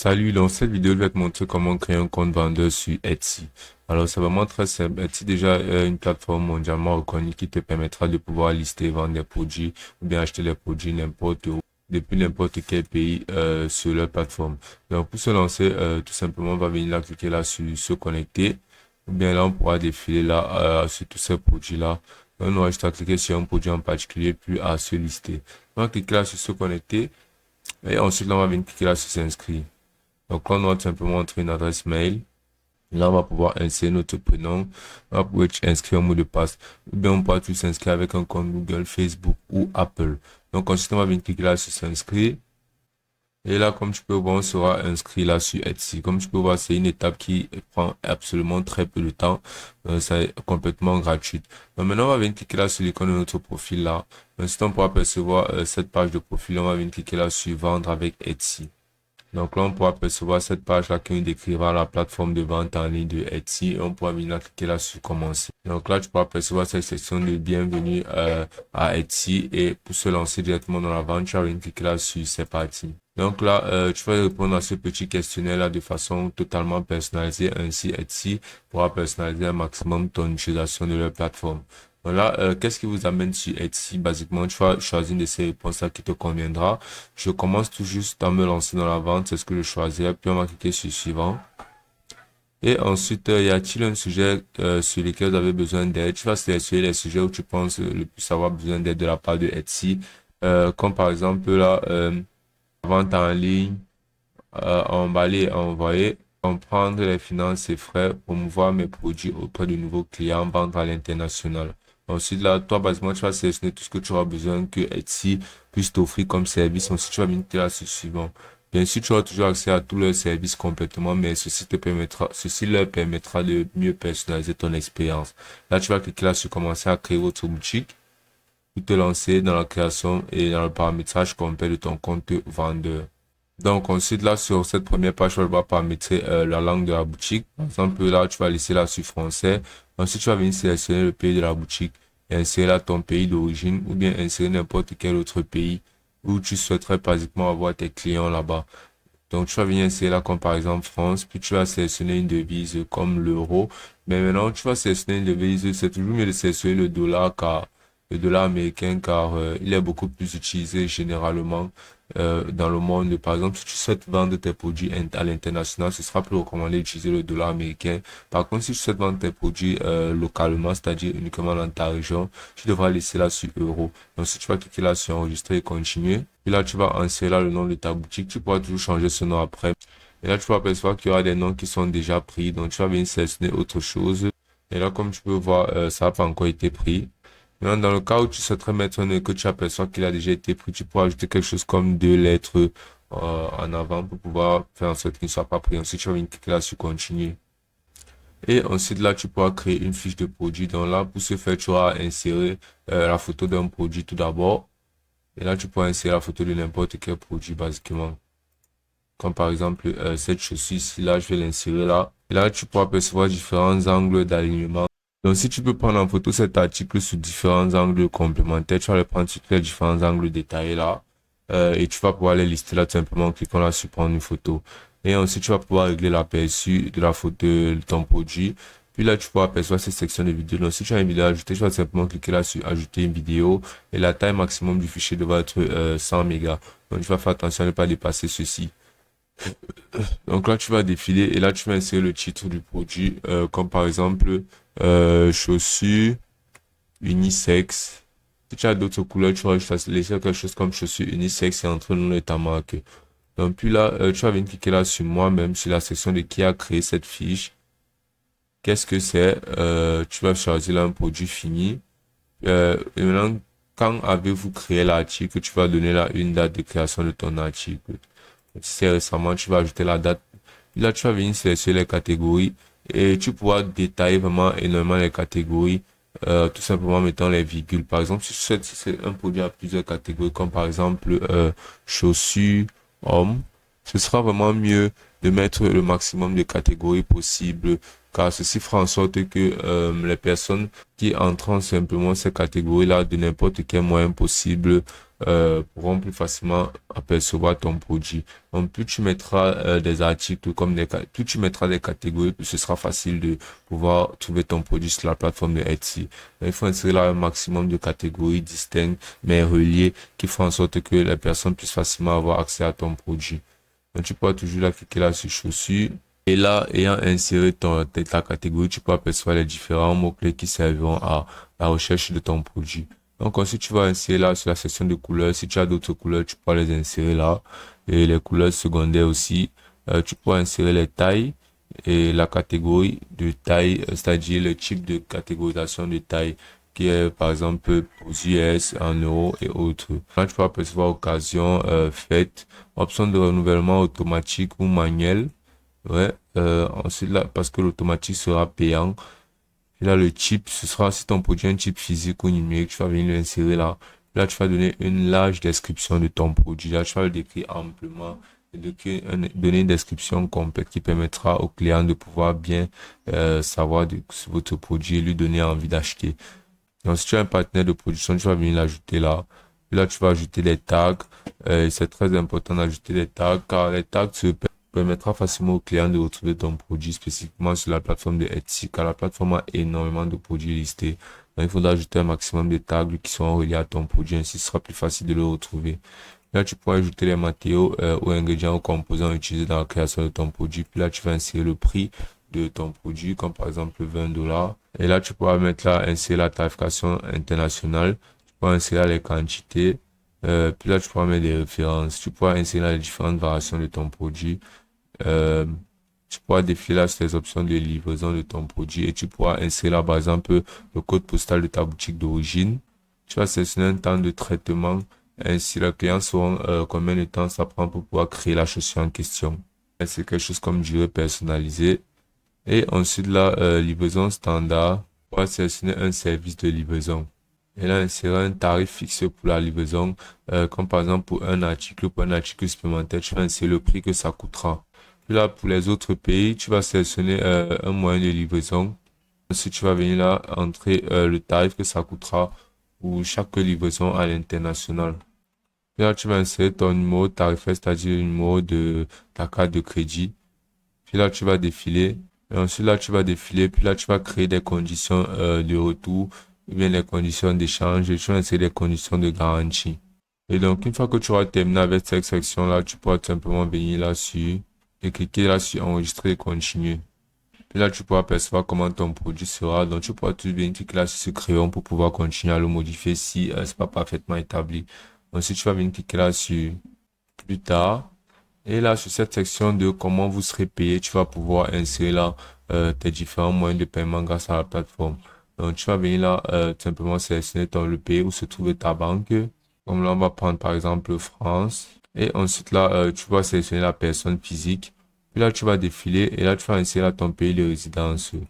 Salut, dans cette vidéo, je vais te montrer comment créer un compte vendeur sur Etsy. Alors, c'est vraiment très simple. Etsy, déjà, une plateforme mondialement reconnue qui te permettra de pouvoir lister et vendre des produits ou bien acheter les produits n'importe où, depuis n'importe quel pays, sur leur plateforme. Donc, pour se lancer, tout simplement, on va venir là, cliquer là sur se connecter. Ou bien là, on pourra défiler là, sur tous ces produits-là. On aura juste à cliquer sur un produit en particulier, puis à se lister. On va cliquer là sur se connecter. Et ensuite, là, on va venir cliquer là sur s'inscrire. Donc, on doit tout simplement entrer une adresse mail. Là, on va pouvoir insérer notre prénom. On va pouvoir inscrire un mot de passe. Ou bien, on pourra tout s'inscrire avec un compte Google, Facebook ou Apple. Donc, ensuite, on va venir cliquer là sur s'inscrire. Et là, comme tu peux voir, on sera inscrit là sur Etsy. Comme tu peux voir, c'est une étape qui prend absolument très peu de temps. C'est complètement gratuit. Donc, maintenant, on va venir cliquer là sur l'icône de notre profil là. Ensuite, on pourra percevoir cette page de profil. On va venir cliquer là sur vendre avec Etsy. Donc là, on pourra percevoir cette page-là qui nous décrira la plateforme de vente en ligne de Etsy. Et on pourra venir cliquer là sur commencer. Donc là, tu pourras percevoir cette section de bienvenue à Etsy. Et pour se lancer directement dans la vente, tu vas venir cliquer là sur c'est parti. Donc là, tu vas répondre à ce petit questionnaire-là de façon totalement personnalisée. Ainsi, Etsy pourra personnaliser un maximum ton utilisation de leur plateforme. Voilà, qu'est-ce qui vous amène sur Etsy? Basiquement, tu vas choisir une de ces réponses-là qui te conviendra. Je commence tout juste à me lancer dans la vente, c'est ce que je choisirai. Puis on va cliquer sur suivant. Et ensuite, y a-t-il un sujet sur lequel vous avez besoin d'aide? Tu vas sélectionner les sujets où tu penses le plus avoir besoin d'aide de la part de Etsy. Comme par exemple là, vente en ligne, emballer, envoyer, comprendre les finances et frais, promouvoir mes produits auprès de nouveaux clients, vendre à l'international. Ensuite, là, toi, basiquement, tu vas sélectionner tout ce que tu auras besoin que Etsy puisse t'offrir comme service. Ensuite, tu vas venir là sur suivant. Bien sûr, tu auras toujours accès à tous leurs services complètement, mais ceci leur permettra de mieux personnaliser ton expérience. Là, tu vas cliquer là sur commencer à créer votre boutique, pour te lancer dans la création et dans le paramétrage complet de ton compte vendeur. Donc ensuite là sur cette première page, tu vas paramétrer la langue de la boutique. Par exemple là, tu vas laisser là sur français. Ensuite, tu vas venir sélectionner le pays de la boutique et insérer là ton pays d'origine ou bien insérer n'importe quel autre pays où tu souhaiterais pratiquement avoir tes clients là-bas. Donc tu vas venir insérer là comme par exemple France, puis tu vas sélectionner une devise comme l'euro. Mais maintenant, tu vas sélectionner une devise, c'est toujours mieux de sélectionner le dollar car le dollar américain car il est beaucoup plus utilisé généralement dans le monde. Par exemple, si tu souhaites vendre tes produits à l'international, ce sera plus recommandé d'utiliser le dollar américain. Par contre, si tu souhaites vendre tes produits localement, c'est-à-dire uniquement dans ta région, tu devras laisser là sur euro. Donc, si tu vas cliquer là sur enregistrer et continuer, puis là, tu vas insérer là le nom de ta boutique. Tu pourras toujours changer ce nom après. Et là, tu vas apercevoir qu'il y aura des noms qui sont déjà pris. Donc, tu vas venir sélectionner autre chose. Et là, comme tu peux voir, ça n'a pas encore été pris. Maintenant, dans le cas où tu souhaiterais mettre un nom que tu aperçois qu'il a déjà été pris, tu pourras ajouter quelque chose comme deux lettres en avant pour pouvoir faire en sorte qu'il ne soit pas pris. Ensuite, tu vas venir cliquer là sur continuer. Et ensuite, là, tu pourras créer une fiche de produit. Donc là, pour ce faire, tu auras inséré la photo d'un produit tout d'abord. Et là, tu pourras insérer la photo de n'importe quel produit, basiquement. Comme par exemple, cette chaussure-ci, là, je vais l'insérer là. Et là, tu pourras percevoir différents angles d'alignement. Donc, si tu peux prendre en photo cet article sous différents angles complémentaires, tu vas le prendre sur les différents angles détaillés là. Et tu vas pouvoir les lister là tout simplement en cliquant là sur prendre une photo. Et ensuite, tu vas pouvoir régler l'aperçu de la photo de ton produit. Puis là, tu pourras apercevoir cette section de vidéo. Donc, si tu as une vidéo à ajouter, tu vas simplement cliquer là sur ajouter une vidéo. Et la taille maximum du fichier devra être 100 mégas. Donc, tu vas faire attention à ne pas dépasser ceci. Donc là, tu vas défiler et là, tu vas insérer le titre du produit, comme par exemple chaussures unisex. Si tu as d'autres couleurs, tu vas juste laisser quelque chose comme chaussures unisex et entrer le nom de ta marque. Donc puis là, tu vas venir cliquer là sur moi-même, sur la section de qui a créé cette fiche. Qu'est-ce que c'est? Tu vas choisir là un produit fini. Et maintenant, quand avez-vous créé l'article? Tu vas donner là une date de création de ton article. Si c'est récemment, tu vas ajouter la date. Là, tu vas venir sélectionner les catégories et tu pourras détailler vraiment énormément les catégories, tout simplement en mettant les virgules. Par exemple, si c'est un produit à plusieurs catégories, comme par exemple chaussures, hommes, ce sera vraiment mieux de mettre le maximum de catégories possibles, car ceci fera en sorte que les personnes qui entrent simplement ces catégories-là de n'importe quel moyen possible pourront plus facilement apercevoir ton produit. Donc, plus tu mettras des articles plus tu mettras des catégories, plus ce sera facile de pouvoir trouver ton produit sur la plateforme de Etsy. Donc, il faut insérer là un maximum de catégories distinctes, mais reliées, qui font en sorte que les personnes puissent facilement avoir accès à ton produit. Donc, tu pourras toujours là cliquer là sur chaussures. Et là, ayant inséré ta catégorie, tu peux apercevoir les différents mots-clés qui serviront à la recherche de ton produit. Donc, ensuite, tu vas insérer là sur la section de couleurs. Si tu as d'autres couleurs, tu pourras les insérer là. Et les couleurs secondaires aussi. Tu pourras insérer les tailles et la catégorie de taille, c'est-à-dire le type de catégorisation de taille qui est par exemple aux US, en euros et autres. Là, tu peux apercevoir occasion, fête, option de renouvellement automatique ou manuel. Ouais, ensuite là, parce que l'automatique sera payant. Et là, le type, ce sera si ton produit est un type physique ou numérique, tu vas venir l'insérer là. Là, tu vas donner une large description de ton produit. Là, tu vas le décrire amplement et donner une description complète qui permettra au client de pouvoir bien savoir de votre produit et lui donner envie d'acheter. Donc, si tu as un partenaire de production, tu vas venir l'ajouter là. Là, tu vas ajouter les tags. C'est très important d'ajouter les tags car les tags permettra facilement au client de retrouver ton produit spécifiquement sur la plateforme de Etsy car la plateforme a énormément de produits listés. Donc, il faudra ajouter un maximum de tags qui seront reliés à ton produit. Ainsi, ce sera plus facile de le retrouver. Là, tu pourras ajouter les matériaux ou ingrédients ou composants utilisés dans la création de ton produit. Puis là, tu vas insérer le prix de ton produit, comme par exemple 20 $. Et là, tu pourras mettre là, insérer la tarification internationale. Tu pourras insérer les quantités. Puis là, tu pourras mettre des références. Tu pourras insérer là, les différentes variations de ton produit. Euh, Tu pourras défiler là sur les options de livraison de ton produit et tu pourras insérer là, par exemple, le code postal de ta boutique d'origine. Tu vas sélectionner un temps de traitement. Ainsi, le client saura combien de temps ça prend pour pouvoir créer la chaussure en question. C'est quelque chose comme durée personnalisée. Et ensuite, là, livraison standard. On va sélectionner un service de livraison. Et là, insérer un tarif fixe pour la livraison. Comme par exemple pour un article ou pour un article supplémentaire, tu vas insérer le prix que ça coûtera. Puis là, pour les autres pays, tu vas sélectionner un moyen de livraison. Ensuite, tu vas venir là, entrer le tarif que ça coûtera pour chaque livraison à l'international. Puis là, tu vas insérer ton numéro tarifaire, c'est-à-dire le numéro de ta carte de crédit. Puis là, tu vas défiler. Et ensuite, là, tu vas défiler. Puis là, tu vas créer des conditions de retour, ou bien les conditions d'échange. Et tu vas insérer des conditions de garantie. Et donc, une fois que tu auras terminé avec cette section-là, tu pourras tout simplement venir là-dessus et cliquer là sur enregistrer et continuer. Puis là, tu pourras percevoir comment ton produit sera. Donc, tu pourras tout bien cliquer là sur ce crayon pour pouvoir continuer à le modifier si c'est pas parfaitement établi. Ensuite, tu vas venir cliquer là sur plus tard. Et là, sur cette section de comment vous serez payé, tu vas pouvoir insérer là tes différents moyens de paiement grâce à la plateforme. Donc, tu vas venir là tout simplement sélectionner le pays où se trouve ta banque. Comme là, on va prendre par exemple France. Et ensuite là, tu vas sélectionner la personne physique. Puis là, tu vas défiler et là, tu vas insérer là, ton pays de résidence. Puis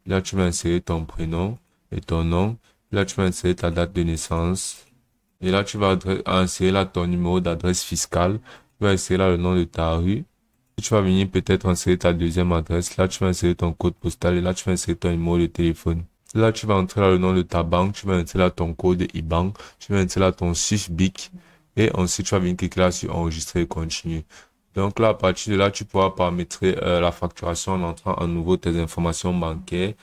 là, tu vas insérer ton prénom et ton nom. Puis là, tu vas insérer ta date de naissance. Et là, tu vas insérer là ton numéro d'adresse fiscale. Tu vas insérer là le nom de ta rue. Tu vas venir peut-être insérer ta deuxième adresse. Là, tu vas insérer ton code postal et là, tu vas insérer ton numéro de téléphone. Là, tu vas entrer là le nom de ta banque. Tu vas insérer là ton code IBAN. Tu vas insérer là ton SIF-BIC. Et ensuite, tu vas venir cliquer là sur enregistrer et continuer. Donc là, à partir de là, tu pourras paramétrer la facturation en entrant à nouveau tes informations bancaires.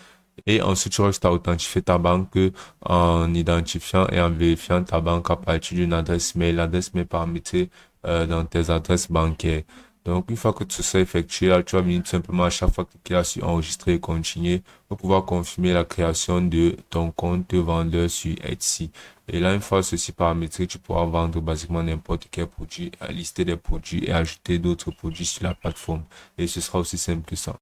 Et ensuite, tu restes à authentifier ta banque en identifiant et en vérifiant ta banque à partir d'une adresse mail. L'adresse mail paramétrée dans tes adresses bancaires. Donc, une fois que tout ça est effectué, là, tu vas venir tout simplement à chaque fois cliquer là sur enregistrer et continuer pour pouvoir confirmer la création de ton compte vendeur sur Etsy. Et là, une fois ceci paramétré, tu pourras vendre basiquement n'importe quel produit, lister des produits et ajouter d'autres produits sur la plateforme. Et ce sera aussi simple que ça.